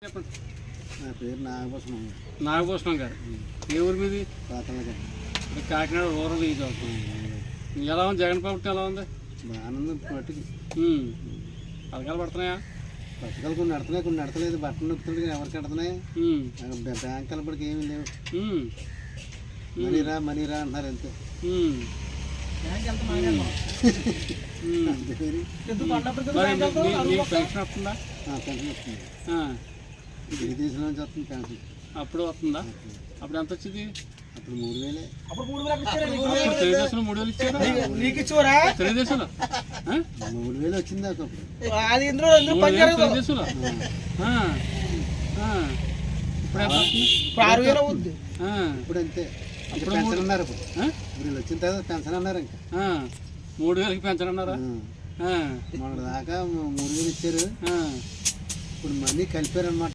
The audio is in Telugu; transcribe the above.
చెప్పండి. నా పేరు నాగభూషణం. నాగభూషణం గారు. ఏ ఊరు మీది? పాతలగా. కాకినాడ రూరల్ ఇది అవుతుంది. ఎలా ఉంది జగన్ ప్రభుత్వం? ఎలా ఉంది? బాగానే పట్టుకి పథకాలు పడుతున్నాయా? పథకాలు కొన్ని నడుతున్నాయి, కొన్ని నడతలేదు. బట్టలు నొక్కుతుంటే ఎవరికి నడుతున్నాయి? బ్యాంక్ కలపడికి ఏమీ లేవు. మనీరా మనీరా అంటున్నారు అంతే. పెన్షన్ వస్తుందా? పెన్షన్ వస్తుంది. విదేశం నుంచి వస్తుంది పెన్షన్. అప్పుడు వస్తుందా? అప్పుడు ఎంత వచ్చింది? అప్పుడు 3000. తెలుగుదేశంలో 3000 ఇచ్చారా? తెలుగుదేశంలో 3000 వచ్చింది అప్పుడు. తెలుగుదేశంలో ఇప్పుడు అంతే. పెన్షన్ అన్నారు. ఇప్పుడు వచ్చిన తర్వాత పెన్షన్ అన్నారు. ఇంకా 3000కి పెన్షన్ అన్నారా? మొన్న దాకా 3000 ఇచ్చారు. ఇప్పుడు మనీ కలిపారు అన్నమాట.